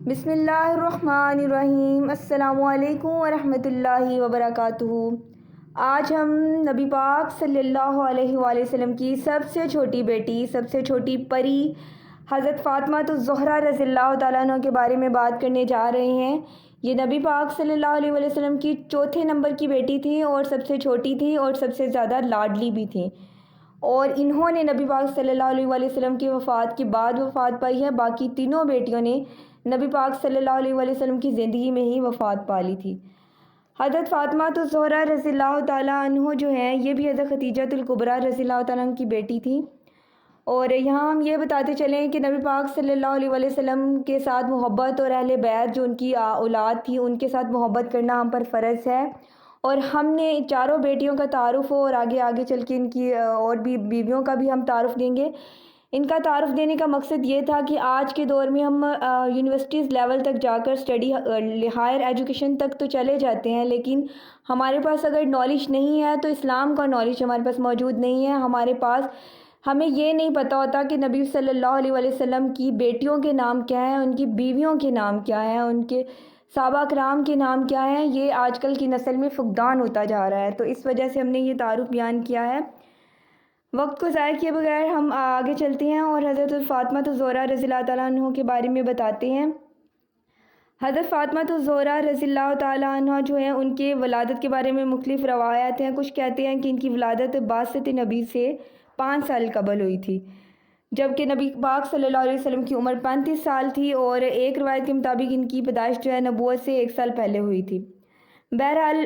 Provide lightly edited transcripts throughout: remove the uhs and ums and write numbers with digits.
بسم اللہ الرحمن الرحیم۔ السلام علیکم ورحمۃ اللہ وبرکاتہ۔ آج ہم نبی پاک صلی اللہ علیہ وآلہ وسلم کی سب سے چھوٹی بیٹی، سب سے چھوٹی پری حضرت فاطمہ الزہرا رضی اللہ تعالیٰ عنہ کے بارے میں بات کرنے جا رہے ہیں۔ یہ نبی پاک صلی اللہ علیہ وآلہ وسلم کی چوتھے نمبر کی بیٹی تھی اور سب سے چھوٹی تھی اور سب سے زیادہ لاڈلی بھی تھی، اور انہوں نے نبی پاک صلی اللہ علیہ وآلہ وسلم کی وفات کے بعد وفات پائی ہے۔ باقی تینوں بیٹیوں نے نبی پاک صلی اللہ علیہ وآلہ وسلم کی زندگی میں ہی وفات پا لی تھی۔ حضرت فاطمہ الزہرا رضی اللہ تعالیٰ عنہ جو ہیں، یہ بھی حضرت خدیجہ الکبریٰ رضی اللہ تعالیٰ عنہ کی بیٹی تھی۔ اور یہاں ہم یہ بتاتے چلیں کہ نبی پاک صلی اللہ علیہ وآلہ وسلم کے ساتھ محبت اور اہل بیت جو ان کی اولاد تھی، ان کے ساتھ محبت کرنا ہم پر فرض ہے، اور ہم نے چاروں بیٹیوں کا تعارف ہو، اور آگے چل کے ان کی اور بھی بیویوں کا بھی ہم تعارف دیں گے۔ ان کا تعارف دینے کا مقصد یہ تھا کہ آج کے دور میں ہم یونیورسٹیز لیول تک جا کر اسٹڈی ہائر ایجوکیشن تک تو چلے جاتے ہیں، لیکن ہمارے پاس اگر نالج نہیں ہے تو اسلام کا نالج ہمارے پاس موجود نہیں ہے۔ ہمیں یہ نہیں پتہ ہوتا کہ نبی صلی اللہ علیہ وآلہ وسلم کی بیٹیوں کے نام کیا ہیں، ان کی بیویوں کے نام کیا ہیں، ان کے صحابہ کرام کے نام کیا ہیں۔ یہ آج کل کی نسل میں فقدان ہوتا جا رہا ہے، تو اس وجہ سے ہم نے یہ تعارف بیان کیا ہے۔ وقت کو ضائع کیے بغیر ہم آگے چلتے ہیں اور حضرت فاطمہ الزہرا رضی اللہ تعالیٰ عنہ کے بارے میں بتاتے ہیں۔ حضرت فاطمہ الزہرا رضی اللہ تعالیٰ عنہ جو ہیں، ان کے ولادت کے بارے میں مختلف روایات ہیں۔ کچھ کہتے ہیں کہ ان کی ولادت بعثت نبی سے 5 سال قبل ہوئی تھی، جبکہ نبی پاک صلی اللہ علیہ وسلم کی عمر 35 سال تھی، اور ایک روایت کے مطابق ان کی پیدائش جو ہے نبوت سے 1 سال پہلے ہوئی تھی۔ بہرحال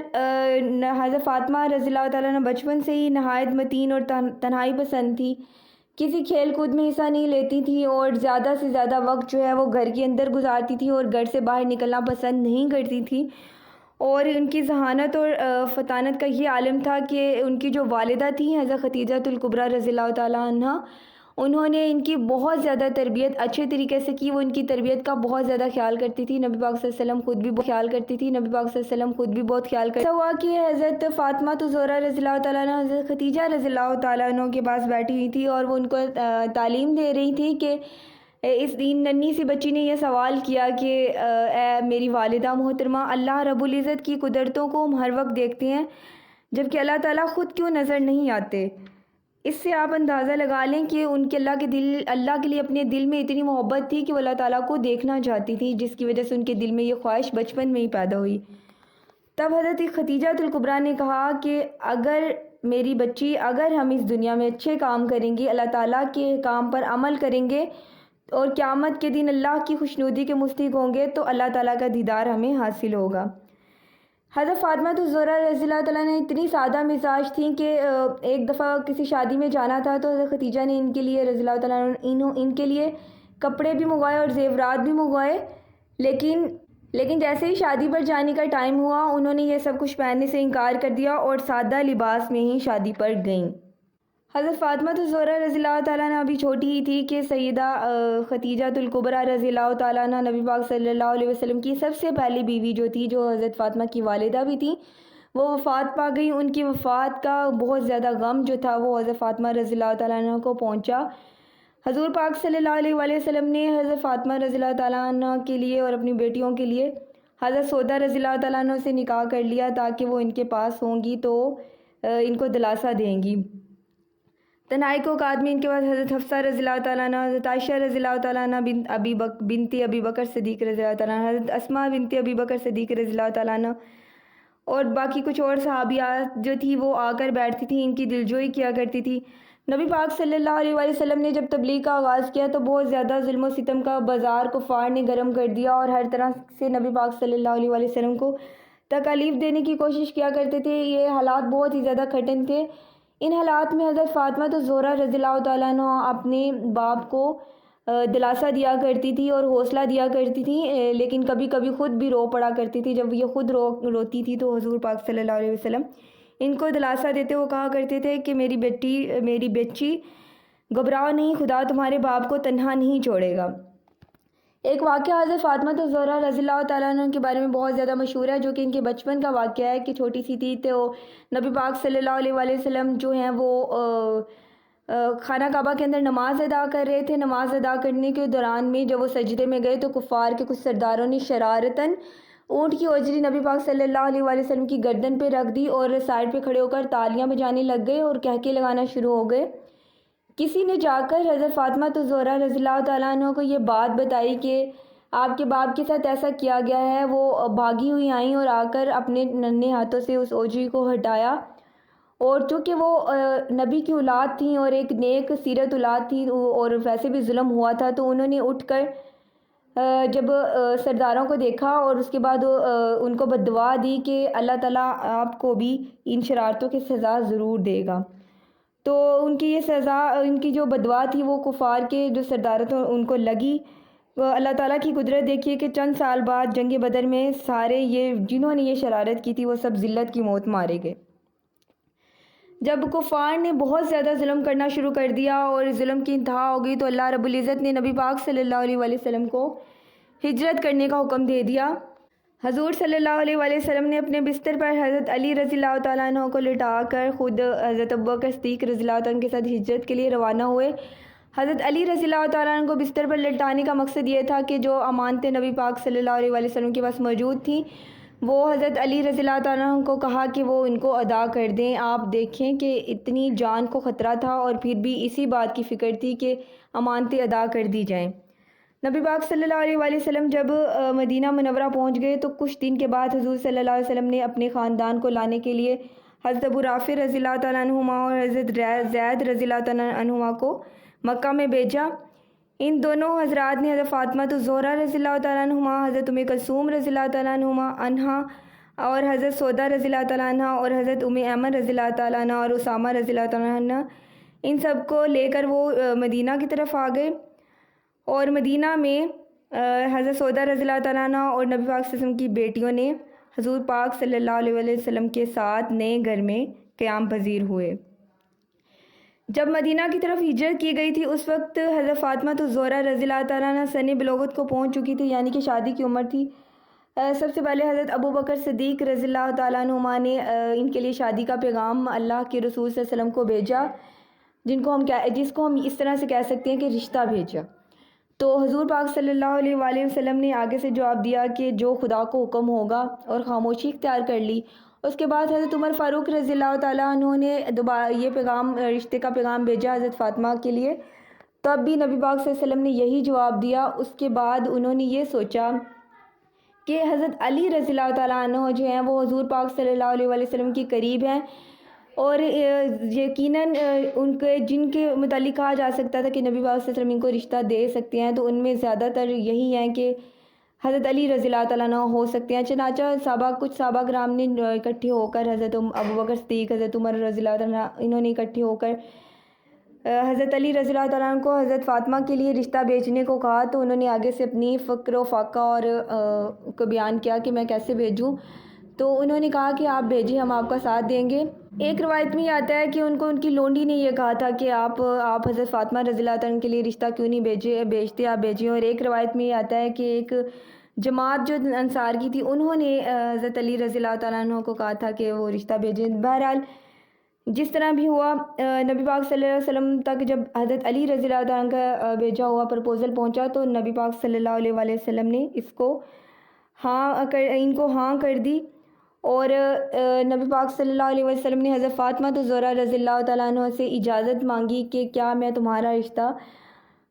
حضرت فاطمہ رضی اللہ تعالیٰ عنہ بچپن سے ہی نہایت متین اور تنہائی پسند تھی، کسی کھیل کود میں حصہ نہیں لیتی تھی، اور زیادہ سے زیادہ وقت جو ہے وہ گھر کے اندر گزارتی تھی اور گھر سے باہر نکلنا پسند نہیں کرتی تھی۔ اور ان کی ذہانت اور فطانت کا یہ عالم تھا کہ ان کی جو والدہ تھیں حضرت خدیجہ الکبریٰ رضی اللہ تعالیٰ عنہ، انہوں نے ان کی بہت زیادہ تربیت اچھے طریقے سے کی۔ وہ ان کی تربیت کا بہت زیادہ خیال کرتی تھی، نبی پاک صلی اللہ علیہ وسلم خود بھی بہت خیال کرتی تھی، نبی پاک صلی اللہ علیہ وسلم خود بھی بہت خیال کرتی تھی۔ ایسا ہوا کہ حضرت فاطمہ الزہرا رضی اللہ تعالیٰ عنہ حضرت خدیجہ رضی اللہ تعالیٰ عنہ کے پاس بیٹھی ہوئی تھی، اور وہ ان کو تعلیم دے رہی تھی کہ اس ننھی سی بچی نے یہ سوال کیا کہ اے میری والدہ محترمہ، اللہ رب العزت کی قدرتوں کو ہم ہر وقت دیکھتے ہیں، جبکہ اللہ تعالیٰ خود کیوں نظر نہیں آتے؟ اس سے آپ اندازہ لگا لیں کہ ان کے اللہ کے لیے اپنے دل میں اتنی محبت تھی کہ وہ اللہ تعالیٰ کو دیکھنا چاہتی تھی، جس کی وجہ سے ان کے دل میں یہ خواہش بچپن میں ہی پیدا ہوئی۔ تب حضرت خدیجہ الکبریٰ نے کہا کہ اگر میری بچی، اگر ہم اس دنیا میں اچھے کام کریں گے، اللہ تعالیٰ کے احکام پر عمل کریں گے اور قیامت کے دن اللہ کی خوشنودی کے مستحق ہوں گے، تو اللہ تعالیٰ کا دیدار ہمیں حاصل ہوگا۔ حضرت فاطمہ الزہرا رضی اللہ تعالیٰ نے اتنی سادہ مزاج تھیں کہ ایک دفعہ کسی شادی میں جانا تھا، تو حضرت خدیجہ نے ان کے لیے رضی اللہ تعالیٰ ان کے لیے کپڑے بھی منگوائے اور زیورات بھی منگوائے، لیکن جیسے ہی شادی پر جانے کا ٹائم ہوا، انہوں نے یہ سب کچھ پہننے سے انکار کر دیا اور سادہ لباس میں ہی شادی پر گئیں۔ حضرت فاطمہ الزہرا رضی اللہ تعالیٰ عنہ ابھی چھوٹی ہی تھی کہ سیدہ خدیجہ الکبریٰ رضی اللہ تعالیٰ عنہ نبی پاک صلی اللہ علیہ وسلم کی سب سے پہلی بیوی جو تھی، جو حضرت فاطمہ کی والدہ بھی تھیں، وہ وفات پا گئی۔ ان کی وفات کا بہت زیادہ غم جو تھا وہ حضرت فاطمہ رضی اللہ تعالیٰ عنہ کو پہنچا۔ حضور پاک صلی اللہ علیہ وآلہ وسلم نے حضرت فاطمہ رضی اللہ تعالیٰ عنہ کے لیے اور اپنی بیٹیوں کے لیے حضرت سودہ رضی اللہ تعالیٰ عنہ سے نکاح کر لیا، تاکہ وہ ان کے پاس ہوں گی تو ان کو دلاسا دیں گی۔ تنہائی کو اوقات میں ان کے بعد حضرت حفصہ رضی اللہ تعالیٰ عنہ، حضرت عائشہ رضی اللہ تعالیٰ عنہ بنت ابی بکر صدیق رضی اللہ تعالیٰ عنہ، حضرت اسماء بنت ابی بکر صدیق رضی اللہ تعالیٰ عنہ، اور باقی کچھ اور صحابیات جو تھی وہ آ کر بیٹھتی تھیں، ان کی دلجوئی کیا کرتی تھی۔ نبی پاک صلی اللہ علیہ وآلہ وسلم نے جب تبلیغ کا آغاز کیا تو بہت زیادہ ظلم و ستم کا بازار کفار نے گرم کر دیا، اور ہر طرح سے نبی پاک صلی اللہ علیہ وآلہ وسلم کو تکالیف دینے کی کوشش کیا کرتے تھے۔ یہ حالات بہت ہی زیادہ کٹھن تھے۔ ان حالات میں حضرت فاطمہ الزہرا رضی اللہ تعالیٰ عنہ اپنے باپ کو دلاسا دیا کرتی تھی اور حوصلہ دیا کرتی تھی، لیکن کبھی کبھی خود بھی رو پڑا کرتی تھی۔ جب یہ خود روتی تھی تو حضور پاک صلی اللہ علیہ وسلم ان کو دلاسا دیتے وہ کہا کرتے تھے کہ میری بچی گھبراؤ نہیں، خدا تمہارے باپ کو تنہا نہیں چھوڑے گا۔ ایک واقعہ حضرت فاطمہ الزہرا رضی اللہ تعالیٰ عنہ کے بارے میں بہت زیادہ مشہور ہے، جو کہ ان کے بچپن کا واقعہ ہے کہ چھوٹی سی تھی تو نبی پاک صلی اللہ علیہ وآلہ وسلم جو ہیں وہ خانہ کعبہ کے اندر نماز ادا کر رہے تھے۔ نماز ادا کرنے کے دوران میں جب وہ سجدے میں گئے تو کفار کے کچھ سرداروں نے شرارتاً اونٹ کی اوجری نبی پاک صلی اللہ علیہ وآلہ وسلم کی گردن پہ رکھ دی اور سائڈ پہ کھڑے ہو کر تالیاں بجانے لگ گئے اور کہکے لگانا شروع ہو گئے۔ کسی نے جا کر حضرت فاطمہ الزہرا رضی اللہ تعالیٰ عنہ کو یہ بات بتائی کہ آپ کے باپ کے ساتھ ایسا کیا گیا ہے۔ وہ بھاگی ہوئی آئیں اور آ کر اپنے ننھے ہاتھوں سے اس اوجری کو ہٹایا، اور چونکہ وہ نبی کی اولاد تھیں اور ایک نیک سیرت اولاد تھی اور ویسے بھی ظلم ہوا تھا، تو انہوں نے اٹھ کر جب سرداروں کو دیکھا اور اس کے بعد ان کو بددعا دی کہ اللہ تعالیٰ آپ کو بھی ان شرارتوں کی سزا ضرور دے گا۔ تو ان کی یہ سزا، ان کی جو بددعا تھی وہ کفار کے جو سردار تھے ان کو لگی۔ اللہ تعالیٰ کی قدرت دیکھیے کہ چند سال بعد جنگ بدر میں سارے یہ جنہوں نے یہ شرارت کی تھی وہ سب ذلت کی موت مارے گئے۔ جب کفار نے بہت زیادہ ظلم کرنا شروع کر دیا اور ظلم کی انتہا ہو گئی تو اللہ رب العزت نے نبی پاک صلی اللہ علیہ وآلہ وسلم کو ہجرت کرنے کا حکم دے دیا۔ حضور صلی اللہ علیہ وآلہ وسلم نے اپنے بستر پر حضرت علی رضی اللہ تعالیٰ عنہ کو لٹا کر خود حضرت ابوبکر صدیق رضی اللہ تعالیٰ عنہ کے ساتھ ہجرت کے لیے روانہ ہوئے۔ حضرت علی رضی اللہ تعالیٰ عنہ کو بستر پر لٹانے کا مقصد یہ تھا کہ جو امانتیں نبی پاک صلی اللہ علیہ وآلہ وسلم کے پاس موجود تھیں وہ حضرت علی رضی اللہ تعالیٰ عنہ کو کہا کہ وہ ان کو ادا کر دیں۔ آپ دیکھیں کہ اتنی جان کو خطرہ تھا اور پھر بھی اسی بات کی فکر تھی کہ امانتیں ادا کر دی جائیں۔ نبی پاک صلی اللہ علیہ وآلہ وسلم جب مدینہ منورہ پہنچ گئے تو کچھ دن کے بعد حضور صلی اللہ علیہ وسلم نے اپنے خاندان کو لانے کے لیے حضرت ابو رافع رضی اللہ تعالیٰ عنہما اور حضرت زید رضی اللہ تعالیٰ عنہما کو مکہ میں بھیجا۔ ان دونوں حضرات نے حضرت فاطمہ الزہرا رضی اللہ تعالیٰ عنہما، حضرت ام کلثوم رضی اللہ تعالیٰ عنہا اور حضرت سودا رضی اللہ تعالیٰ عنہ اور حضرت ام ایمن رضی اللہ تعالیٰ عنہ اور اسامہ رضی اللہ تعالیٰ عنہ، ان سب کو لے کر وہ مدینہ کی طرف آ گئے۔ اور مدینہ میں حضرت سودا رضی اللہ تعالیٰ عنہ اور نبی پاک صلی اللہ علیہ وسلم کی بیٹیوں نے حضور پاک صلی اللہ علیہ وسلم کے ساتھ نئے گھر میں قیام پذیر ہوئے۔ جب مدینہ کی طرف ہجرت کی گئی تھی اس وقت حضرت فاطمہ الزہرا رضی اللہ تعالیٰ عنہ سن بلوغت کو پہنچ چکی تھی، یعنی کہ شادی کی عمر تھی۔ سب سے پہلے حضرت ابوبکر صدیق رضی اللہ تعالیٰ عنہما نے ان کے لیے شادی کا پیغام اللہ کے رسول صلی اللہ علیہ وسلم کو بھیجا، جس کو ہم اس طرح سے کہہ سکتے ہیں کہ رشتہ بھیجا۔ تو حضور پاک صلی اللہ علیہ وآلہ وسلم نے آگے سے جواب دیا کہ جو خدا کو حکم ہوگا، اور خاموشی اختیار کر لی۔ اس کے بعد حضرت عمر فاروق رضی اللہ تعالیٰ عنہ نے دوبارہ یہ پیغام، رشتے کا پیغام بھیجا حضرت فاطمہ کے لیے، تب بھی نبی پاک صلی اللہ علیہ وسلم نے یہی جواب دیا۔ اس کے بعد انہوں نے یہ سوچا کہ حضرت علی رضی اللہ تعالیٰ عنہ جو ہیں وہ حضور پاک صلی اللہ علیہ وآلہ وسلم کے قریب ہیں، اور یقیناً ان کے جن کے متعلق کہا جا سکتا تھا کہ نبی پاک صلی اللہ علیہ وسلم ان کو رشتہ دے سکتے ہیں، تو ان میں زیادہ تر یہی ہیں کہ حضرت علی رضی اللہ تعالیٰ عنہ ہو سکتے ہیں۔ چنانچہ کچھ صحابہ کرام نے اکٹھے ہو کر حضرت ابوبکر صدیق، حضرت عمر رضی اللہ تعالیٰ عنہ، انہوں نے اکٹھے ہو کر حضرت علی رضی اللہ تعالیٰ عنہ کو حضرت فاطمہ کے لیے رشتہ بھیجنے کو کہا۔ تو انہوں نے آگے سے اپنی فکر و فاقہ اور کو بیان کیا کہ میں کیسے بھیجوں، تو انہوں نے کہا کہ آپ بھیجیں، ہم آپ کا ساتھ دیں گے۔ ایک روایت میں یہ آتا ہے کہ ان کی لونڈی نے یہ کہا تھا کہ آپ حضرت فاطمہ رضی اللہ تعالیٰ عنہ کے لیے رشتہ کیوں نہیں بھیجتے، آپ بھیجیں۔ اور ایک روایت میں یہ آتا ہے کہ ایک جماعت جو انصار کی تھی انہوں نے حضرت علی رضی اللہ تعالیٰ عنہ کو کہا تھا کہ وہ رشتہ بھیجیں۔ بہرحال جس طرح بھی ہوا، نبی پاک صلی اللہ علیہ وسلم تک جب حضرت علی رضی اللہ تعالیٰ عنہ کا بھیجا ہوا پرپوزل پہنچا تو نبی پاک صلی اللہ علیہ وآلہ وسلم نے ان کو ہاں کر دی، اور نبی پاک صلی اللہ علیہ وسلم نے حضرت فاطمہ الزہرا رضی اللہ تعالیٰ عنہ سے اجازت مانگی کہ کیا میں تمہارا رشتہ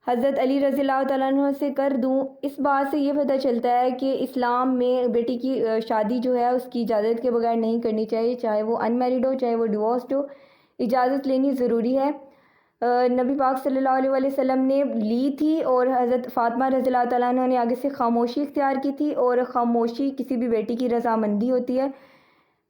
حضرت علی رضی اللہ تعالیٰ عنہ سے کر دوں۔ اس بات سے یہ پتہ چلتا ہے کہ اسلام میں بیٹی کی شادی جو ہے اس کی اجازت کے بغیر نہیں کرنی چاہیے، چاہے وہ ان میرڈ ہو چاہے وہ ڈیورسڈ ہو، اجازت لینی ضروری ہے۔ نبی پاک صلی اللہ علیہ وآلہ وسلم نے لی تھی، اور حضرت فاطمہ رضی اللہ تعالیٰ عنہ نے آگے سے خاموشی اختیار کی تھی، اور خاموشی کسی بھی بیٹی کی رضامندی ہوتی ہے۔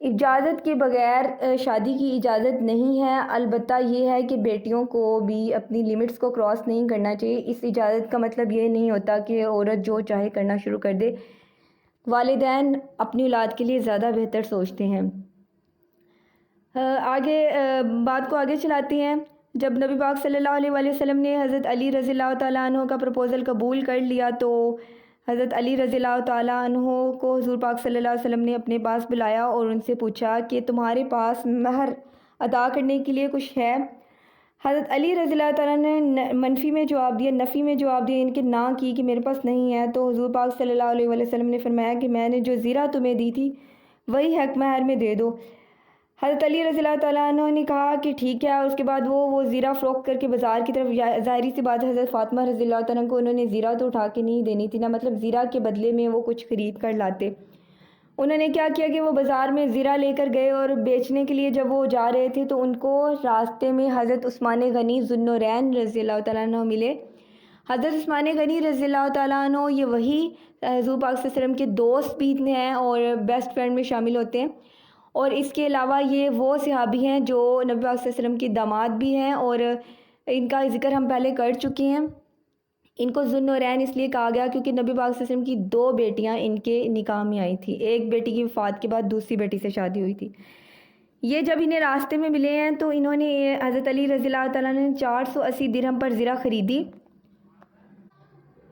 اجازت کے بغیر شادی کی اجازت نہیں ہے، البتہ یہ ہے کہ بیٹیوں کو بھی اپنی لیمٹس کو کراس نہیں کرنا چاہیے۔ اس اجازت کا مطلب یہ نہیں ہوتا کہ عورت جو چاہے کرنا شروع کر دے۔ والدین اپنی اولاد کے لیے زیادہ بہتر سوچتے ہیں۔ بات کو آگے چلاتے ہیں۔ جب نبی پاک صلی اللہ علیہ وآلہ وسلم نے حضرت علی رضی اللہ تعالیٰ عنہ کا پرپوزل قبول کر لیا تو حضرت علی رضی اللہ تعالیٰ عنہ کو حضور پاک صلی اللہ علیہ وسلم نے اپنے پاس بلایا اور ان سے پوچھا کہ تمہارے پاس مہر ادا کرنے کے لیے کچھ ہے؟ حضرت علی رضی اللہ تعالیٰ نے منفی میں جواب دیا، نفی میں جواب دیا، ان کے نہ کی کہ میرے پاس نہیں ہے. تو حضور پاک صلی اللہ علیہ وسلم نے فرمایا کہ میں نے جو زیرہ تمہیں دی تھی وہی حق مہر میں دے دو. حضرت علی رضی اللہ تعالیٰ عنہ نے کہا کہ ٹھیک ہے. اس کے بعد وہ زیرہ فروخت کر کے بازار کی طرف، ظاہری سی بات ہے حضرت فاطمہ رضی اللہ تعالیٰ کو انہوں نے زیرہ تو اٹھا کے نہیں دینی تھی نا، مطلب زیرہ کے بدلے میں وہ کچھ خرید کر لاتے. انہوں نے کیا کیا کہ وہ بازار میں زیرہ لے کر گئے اور بیچنے کے لیے جب وہ جا رہے تھے تو ان کو راستے میں حضرت عثمان غنی ذو النورین رضی اللہ تعالیٰ عنہ ملے. حضرت عثمان غنی رضی اللہ تعالیٰ عنہ یہ وہی حضور پاک صلی اللہ علیہ وسلم کے دوست بھی ہیں اور بیسٹ فرینڈ میں شامل ہوتے ہیں. اور اس کے علاوہ یہ وہ صحابی ہیں جو نبی پاک صلی اللہ علیہ وسلم کے داماد بھی ہیں، اور ان کا ذکر ہم پہلے کر چکے ہیں. ان کو ذو النورین اس لیے کہا گیا کیونکہ نبی پاک صلی اللہ علیہ وسلم کی 2 بیٹیاں ان کے نکاح میں آئی تھیں. ایک بیٹی کی وفات کے بعد دوسری بیٹی سے شادی ہوئی تھی. یہ جب انہیں راستے میں ملے ہیں تو انہوں نے حضرت علی رضی اللہ تعالیٰ نے 480 درہم پر زیرہ خریدی.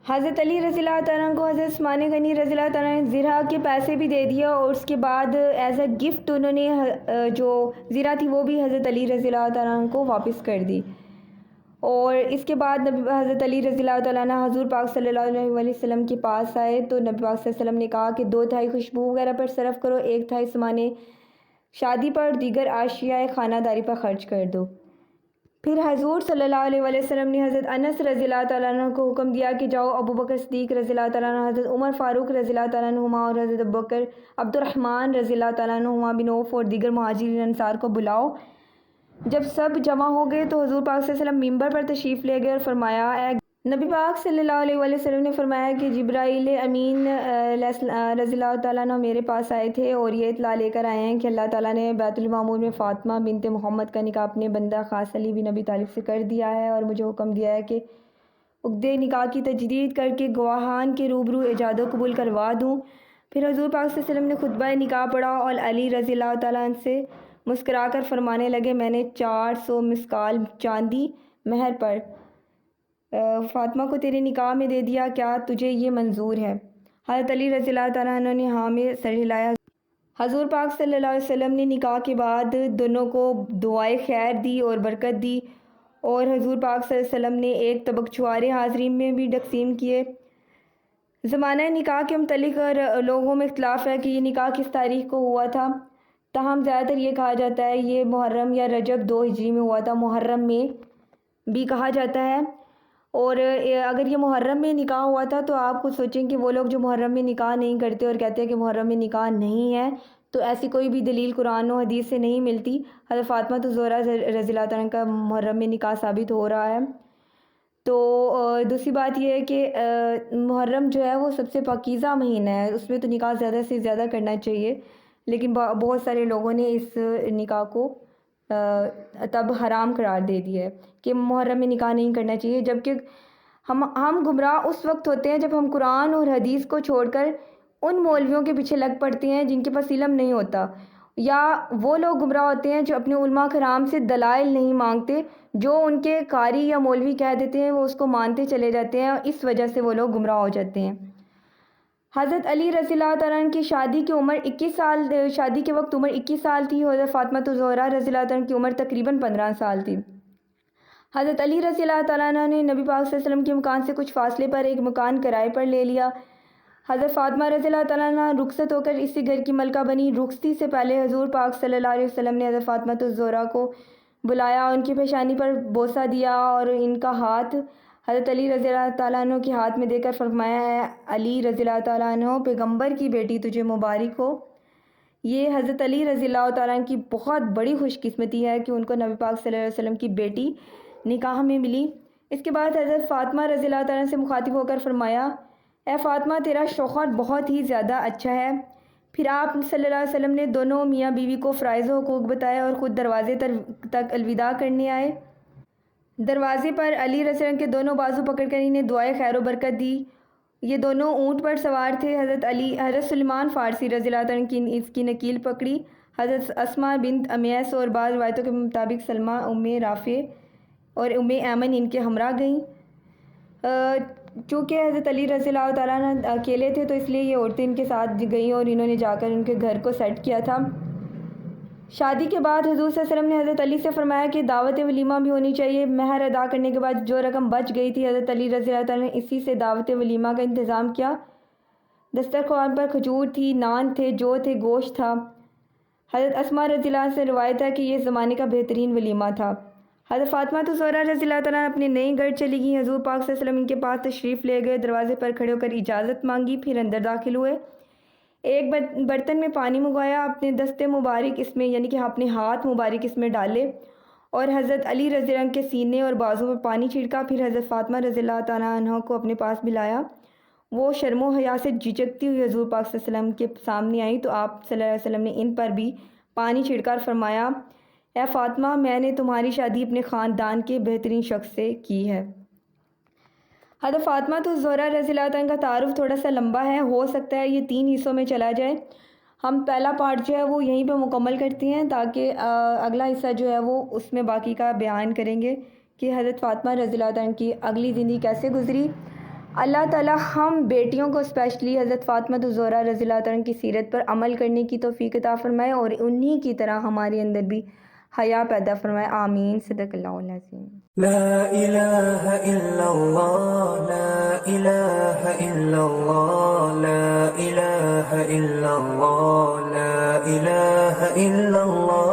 حضرت علی رضی اللہ تعالیٰ کو حضرت عثمان غنی رضی اللہ تعالیٰ نے زیرہ کے پیسے بھی دے دیا، اور اس کے بعد ایز اے گفٹ انہوں نے جو زیرہ تھی وہ بھی حضرت علی رضی اللہ تعالیٰ کو واپس کر دی. اور اس کے بعد حضرت علی رضی اللہ تعالیٰ عنہ حضور پاک صلی اللہ علیہ وسلم کے پاس آئے تو نبی پاک صلی اللہ علیہ وسلم نے کہا کہ 2/3 خوشبو وغیرہ پر صرف کرو، 1/3 سامان شادی پر، دیگر اشیاء خانہ داری پر خرچ کر دو. پھر حضور صلی اللہ علیہ وسلم نے حضرت انس رضی اللہ تعالیٰ عنہ کو حکم دیا کہ جاؤ ابو بکر صدیق رضی اللہ تعالیٰ عنہ، حضرت عمر فاروق رضی اللہ تعالیٰ عنہما اور حضرت ابو بکر عبد الرحمن رضی اللہ تعالیٰ عنہما بن عوف اور دیگر مہاجرین انصار کو بلاؤ. جب سب جمع ہو گئے تو حضور پاک صلی اللہ علیہ وسلم ممبر پر تشریف لے گئے اور فرمایا، نبی پاک صلی اللہ علیہ وسلم نے فرمایا کہ جبرائیل امین رضی اللہ تعالیٰ عنہ میرے پاس آئے تھے اور یہ اطلاع لے کر آئے ہیں کہ اللہ تعالیٰ نے بیت المعمور میں فاطمہ بنت محمد کا نکاح اپنے بندہ خاص علی بن ابی طالب سے کر دیا ہے، اور مجھے حکم دیا ہے کہ عقدِ نکاح کی تجدید کر کے گواہان کے روبرو ایجاد و قبول کروا دوں. پھر حضور پاک صلی اللہ علیہ وسلم نے خطبہ نکاح پڑھا اور علی رضی اللہ تعالیٰ عنہ سے مسکرا کر فرمانے لگے، میں نے 400 مسکال چاندی مہر پر فاطمہ کو تیرے نکاح میں دے دیا، کیا تجھے یہ منظور ہے؟ حضرت علی رضی اللہ تعالیٰ عنہ نے ہاں میں سر ہلایا. حضور پاک صلی اللہ علیہ وسلم نے نکاح کے بعد دونوں کو دعائے خیر دی اور برکت دی، اور حضور پاک صلی اللہ علیہ وسلم نے ایک طبق چھوارے حاضرین میں بھی تقسیم کیے. زمانہ نکاح کے متعلق لوگوں میں اختلاف ہے کہ یہ نکاح کس تاریخ کو ہوا تھا، تاہم زیادہ تر یہ کہا جاتا ہے یہ محرم یا رجب 2 ہجری میں ہوا تھا. محرم میں بھی کہا جاتا ہے. اور اگر یہ محرم میں نکاح ہوا تھا تو آپ خود سوچیں کہ وہ لوگ جو محرم میں نکاح نہیں کرتے اور کہتے ہیں کہ محرم میں نکاح نہیں ہے، تو ایسی کوئی بھی دلیل قرآن و حدیث سے نہیں ملتی. حضرت فاطمہ الزہرا رضی اللہ تعالیٰ کا محرم میں نکاح ثابت ہو رہا ہے. تو دوسری بات یہ ہے کہ محرم جو ہے وہ سب سے پاکیزہ مہینہ ہے، اس میں تو نکاح زیادہ سے زیادہ کرنا چاہیے، لیکن بہت سارے لوگوں نے اس نکاح کو تب حرام قرار دے دیا ہے کہ محرم میں نکاح نہیں کرنا چاہیے. جبکہ ہم گمراہ اس وقت ہوتے ہیں جب ہم قرآن اور حدیث کو چھوڑ کر ان مولویوں کے پیچھے لگ پڑتے ہیں جن کے پاس علم نہیں ہوتا، یا وہ لوگ گمراہ ہوتے ہیں جو اپنے علماء کرام سے دلائل نہیں مانگتے، جو ان کے قاری یا مولوی کہہ دیتے ہیں وہ اس کو مانتے چلے جاتے ہیں، اور اس وجہ سے وہ لوگ گمراہ ہو جاتے ہیں. حضرت علی رضی اللہ تعالیٰ عنہ کی شادی کی عمر 21 سال، شادی کے وقت عمر 21 سال تھی. حضرت فاطمہ الزہرا رضی اللہ تعالیٰ عنہ کی عمر تقریباً 15 سال تھی. حضرت علی رضی اللہ تعالیٰ عنہ نے نبی پاک صلی اللہ علیہ وسلم کے مکان سے کچھ فاصلے پر ایک مکان کرائے پر لے لیا. حضرت فاطمہ رضی اللہ تعالیٰ عنہ رخصت ہو کر اسی گھر کی ملکہ بنی. رخصتی سے پہلے حضور پاک صلی اللہ علیہ وسلم نے حضرت فاطمہ الزہرا کو بلایا، ان کی پیشانی پر بوسہ دیا اور ان کا ہاتھ حضرت علی رضی اللہ تعالیٰ عنہ کے ہاتھ میں دے کر فرمایا، ہے علی رضی اللہ تعالیٰ عنہ، پیغمبر کی بیٹی تجھے مبارک ہو. یہ حضرت علی رضی اللہ تعالیٰ عنہ کی بہت بڑی خوش قسمتی ہے کہ ان کو نبی پاک صلی اللہ علیہ وسلم کی بیٹی نکاح میں ملی. اس کے بعد حضرت فاطمہ رضی اللہ تعالیٰ عنہ سے مخاطب ہو کر فرمایا، اے فاطمہ تیرا شوہر بہت ہی زیادہ اچھا ہے. پھر آپ صلی اللہ علیہ وسلم نے دونوں میاں بیوی کو فرائض و حقوق بتائے اور خود دروازے تک الوداع کرنے آئے. دروازے پر علی رضی اللہ عنہ کے دونوں بازو پکڑ کر انہیں دعائے خیر و برکت دی. یہ دونوں اونٹ پر سوار تھے. حضرت سلیمان فارسی رضی اللہ عنہ کی اس کی نکیل پکڑی. حضرت اسماء بنت امیس اور بعض روایتوں کے مطابق سلمہ ام رافع اور ام ایمن ان کے ہمراہ گئیں. چونکہ حضرت علی رضی اللہ تعالیٰ عنہ اکیلے تھے تو اس لیے یہ عورتیں ان کے ساتھ گئیں اور انہوں نے جا کر ان کے گھر کو سیٹ کیا تھا. شادی کے بعد حضور صلی اللہ علیہ وسلم نے حضرت علی سے فرمایا کہ دعوت ولیمہ بھی ہونی چاہیے۔ مہر ادا کرنے کے بعد جو رقم بچ گئی تھی حضرت علی رضی اللہ تعالیٰ نے اسی سے دعوت ولیمہ کا انتظام کیا۔ دسترخوان پر کھجور تھی، نان تھے، جو تھے، گوشت تھا۔ حضرت اسماء رضی اللہ عنہ سے روایت ہے کہ یہ زمانے کا بہترین ولیمہ تھا۔ حضرت فاطمہ الزہرا رضی اللہ تعالیٰ اپنے نئے گھر چلی گئیں۔ حضور پاک صلی اللہ علیہ وسلم ان کے پاس تشریف لے گئے، دروازے پر کھڑے ہو کر اجازت مانگی، پھر اندر داخل ہوئے۔ ایک برتن میں پانی منگوایا، اپنے دست مبارک اس میں یعنی کہ اپنے ہاتھ مبارک اس میں ڈالے اور حضرت علی رضی اللہ عنہ کے سینے اور بازو پر پانی چھڑکا، پھر حضرت فاطمہ رضی اللہ تعالیٰ عنہ کو اپنے پاس بلایا۔ وہ شرم و حیا سے جھجکتی ہوئی حضور پاک صلی اللہ علیہ وسلم کے سامنے آئی تو آپ صلی اللہ علیہ وسلم نے ان پر بھی پانی چھڑکا اور فرمایا، اے فاطمہ، میں نے تمہاری شادی اپنے خاندان کے بہترین شخص سے کی ہے۔ حضرت فاطمہ الزہرا رضی اللہ عنہ کا تعارف تھوڑا سا لمبا ہے، ہو سکتا ہے یہ 3 حصوں میں چلا جائے۔ ہم پہلا پارٹ جو ہے وہ یہیں پہ مکمل کرتے ہیں تاکہ اگلا حصہ جو ہے وہ اس میں باقی کا بیان کریں گے کہ حضرت فاطمہ رضی اللہ عنہ کی اگلی زندگی کیسے گزری۔ اللہ تعالی ہم بیٹیوں کو اسپیشلی حضرت فاطمہ الزہرا رضی اللہ عنہ کی سیرت پر عمل کرنے کی توفیق عطا فرمائے اور انہی کی طرح ہمارے اندر بھی حیا پیدا فرمائے، آمین۔ صدق اللہ العظیم۔ لا الہ الا اللہ، لا الہ الا اللہ، لا الہ الا اللہ، لا الہ الا اللہ۔